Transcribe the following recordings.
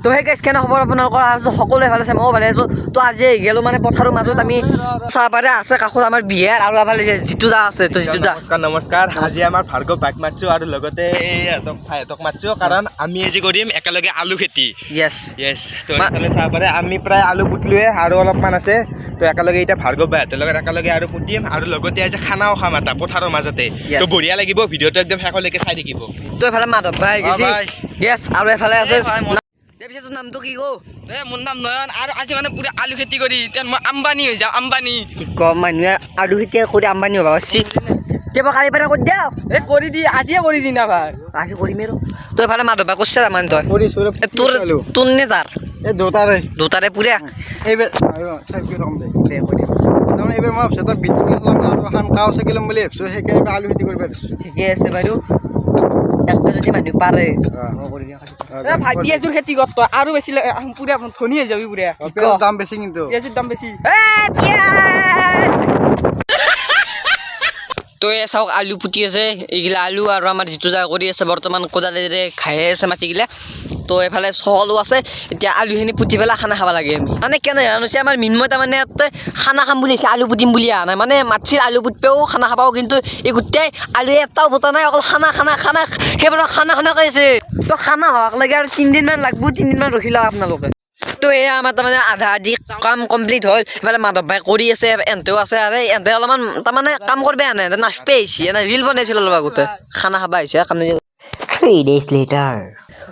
তো সেই গাইছ কেনে খবৰ আপোনালোকৰ আছো সকলোৱে ভালে আছে ময়ো ভালে আছো তো আজি গেলো মানে পথাৰৰ মাজত আমি চাহ পাৰে আছে কাষত আমাৰ বিহাৰ আৰু এফালে জিতু দা আছে তো জিতু দা নমস্কাৰ আজি আমাৰ ভাৰ্গৱ বাইক মাতছো আৰু লগতে ভাইহঁতক মাতছো কাৰণ আমি আজি কৰিম একেলগে আলু খেতি য়েছ তো এফালে চাহ পাৰে আমি প্ৰায় আলু পুতলোৱে আৰু অলপমান আছে তো একেলগে এতিয়া ভাৰ্গৱ বাইহঁতৰ লগত একেলগে আৰু পুতিম আৰু লগতে আজি খানাও খাম এটা পথাৰৰ মাজতে তো বঢ়িয়া লাগিব ভিডিঅ'টো একদম শেষলৈকে চাই থাকিব তো এফালে মাধৱ ভাই গৈছে য়েছ আৰু এফালে আছে দেৱিছে তোৰ নামটো কি কো মোৰ নাম নয়ন আৰু আজি মানে পুৰা আলু খেতি কৰি মই আম্বানী হৈ যাওঁ আম্বানী কি কম মানুহে আলু খেতি কৰি আম্বানী হ'ব পাৰিছে কেবা কালি পৰা কৰি দিয়া কৰি দি আজিয়ে কৰি দি না ভাই আজি কৰিম আৰু তই এফালে মাধৱ ভাই কৈছে তাৰমানে তই তোৰ তোৰ নে যাৰ এই দুটাৰে পুৰা এইবাৰ এইবাৰ মই ভাবছোঁ বিটিং আৰু এখন কাও চাকি ল'ম বুলি ভাবছোঁ সেইকাৰণে আলু খেতি কৰিব পাৰিছোঁ ঠিকে আছে বাৰু একটা যদি মানুহ পাৰে ভাইটি এযোৰ খেতি কৰ তই আৰু বেছি পুৰা ধনী হৈ যাবি পুৰা দাম বেছি কিন্তু এযোৰ দাম বেছি তো এই চাওক আলু পুতি আছে এইগিলা আলু আৰু আমাৰ যিটো যা কৰি আছে বৰ্তমান কোদালেৰে খাই আছে মাটিগিলা তো এফালে সকলো আছে এতিয়া আলুখিনি পুতি পেলাই খানা খাব লাগে আমি মানে কেনে হৈছে আমাৰ মিনময় তাৰমানে খানা খাম বুলি আহিছে আলু পুতিম বুলি অহা নাই মানে মাতিছিল আলু পুতিপেও খানা খাবাও কিন্তু এই গোটেই আলু এটাও পুতা নাই অকল খানা সেইবোৰ খানা কৈ আছে তো খানা হোৱাক লাগে আৰু 3 দিনমান লাগব 3 দিনমান ৰখি লওক আপোনালোকে তো এয়া আমাৰ তাৰমানে আধা আধি কাম কমপ্লিট হ'ল এইফালে মাধৱ ভাই কৰি আছে এন্তেও আছে আৰু এন্তে অলপমান তাৰমানে কাম কৰিব আনে নাচপে আহিছে এনে ৰিল বনাইছিল অলপ আগতে খানা খাব আহিছে কাম 3 days later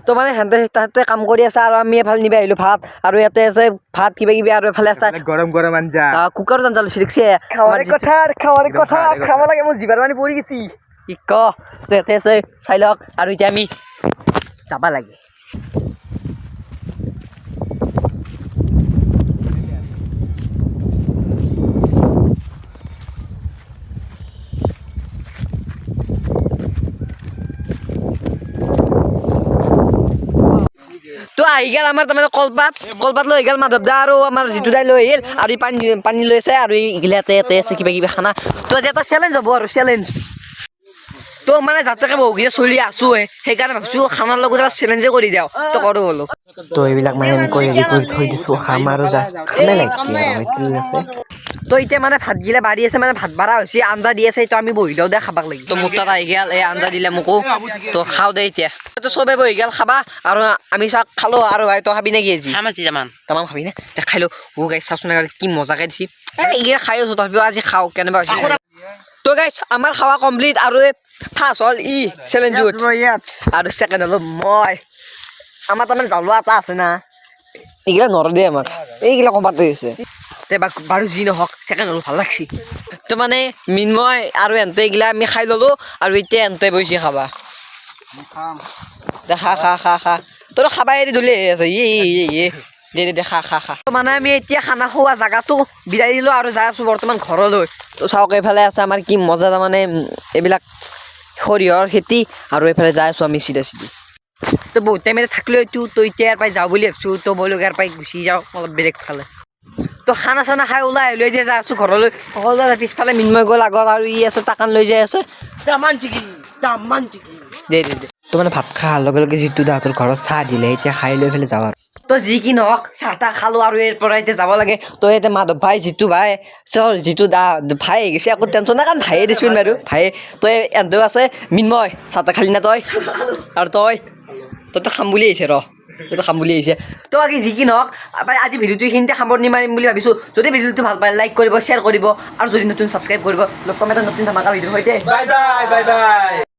তো মানে তাতে কাম কৰি আছে আৰু আমি এফালে নিব আহিলো ভাত আৰু ইয়াতে আছে ভাত কিবা কিবি আৰু এফালে আছে গৰম আঞ্জা কুকাৰত আঞ্জা লৈছে দেখিছে খাব লাগে মোৰ জিভাৰ পানী পৰি গৈছি কি ক তো ইয়াতে আছে চাই লওক আৰু এতিয়া আমি যাব লাগে তো আহি গেল আমাৰ তাৰমানে কলপাত লৈ গেল মাধৱ দা আৰু আমাৰ যিটো দাই লৈ আহিল আৰু পানী লৈ আছে আৰু এইগিলা ইয়াতে আছে কিবা কিবি খানা তো আজি এটা চেলেঞ্জ হ'ব আৰু চেলেঞ্জ তো মানে যাত্ৰাকে বহুকেইটা চলি আছো সেইকাৰণে ভাবছো খানাৰ লগত এটা চেলেঞ্জে কৰি দিওঁ তো কৰো হ'লো তো এইবিলাক মানে এনেকৈ ৰেডি কৰি থৈ দিছোঁ খাম আৰু জাষ্ট খামে লাগে আৰু আছে তো এতিয়া মানে ভাতগিলা বাঢ়ি আছে মানে ভাত বাঢ়া হৈছে আঞ্জা দি আছে তো আমি বহি লওঁ দে খাবাক লাগি তো মোৰ তাত আহি গেল এই আঞ্জা দিলে মোকো তো খাওঁ দে এতিয়া তো চবে বহি গেল খাবা আৰু আমি চাক খালো আৰু ভাই তই খাবি নেকি আজি তামাম খাবি নে খাই লো গাইছ চাচোন কি মজাকে দিছি এইগিলা খাই আছো তথাপিও আজি খাওঁ কেনেবা হৈছে তো গাইছ আমাৰ খাৱা কমপ্লিট আৰু ফাৰ্ষ্ট হ'ল চেলেঞ্জ আৰু ছেকেণ্ড হ'ল মই আমাৰ তাৰমানে জালুৱা এটা আছে না এইগিলা নৰে দেই আমাক এইগিলা কমাতে হৈছে বাৰু যি নহওক ছেকেণ্ড হ'ল ভাল লাগছি তো মানে মিনময় আৰু এনতে এইগিলা আমি খাই ল'লো আৰু এতিয়া এনতে বহিছে খাবা দে খা তোৰ খাবা এৰি ধুলে দে খা মানে আমি এতিয়া খানা খোৱা জেগাটো বিদায় দিলোঁ আৰু যাই আছোঁ বৰ্তমান ঘৰলৈ তো চাওক এইফালে আছে আমাৰ কি মজা তাৰমানে এইবিলাক সৰিয়হৰ খেতি আৰু এইফালে যাই আছোঁ আমি চিধা তো বহুত টাইম থাকিলোঁ এইটো তো এতিয়া ইয়াৰ পৰাই যাওঁ বুলি ভাবিছোঁ তো বলো ইয়াৰ পৰাই গুচি যাওঁ অলপ বেলেগ ফালে তো খানা চানা খাই ওলাই আহিলোঁ এতিয়া যাই আছোঁ ঘৰলৈ সকলোৱে পিছফালে মিনময় গ'ল আগত আৰু আছে টাকান লৈ যাই আছে দে তো মানে ভাত খোৱাৰ লগে লগে যিটো দাহঁতৰ ঘৰত চাহ দিলে এতিয়া খাই লৈ পেলাই যাওঁ আৰু তো যি কি নহওক চাহ তাহ খালোঁ আৰু ইয়াৰ পৰা এতিয়া যাব লাগে তো এতিয়া মাধৱ ভাই যিটো ভাই যিটো দা ভাই আহি গৈছে একো টেনশ্যন নাই কাৰণ ভাইয়ে দিছোন বাৰু ভাই তই এন্তেও আছে মিনময় চাহ তাহ খালি না তই আৰু তইতো খাম বুলি আহিছে তইতো খাম বুলি আহিছে তো বাকী যি কি নহওক আজি ভিডিঅ'টো এইখিনিতে সামৰণি মাৰিম বুলি ভাবিছোঁ যদি ভিডিঅ'টো ভাল পায় লাইক কৰিব শ্বেয়াৰ কৰিব আৰু যদি নতুন ছাবস্ক্ৰাইব কৰিব লগ পাম এটা নতুন ধামাকা ভিডিঅ'ৰ সৈতে বাই বাই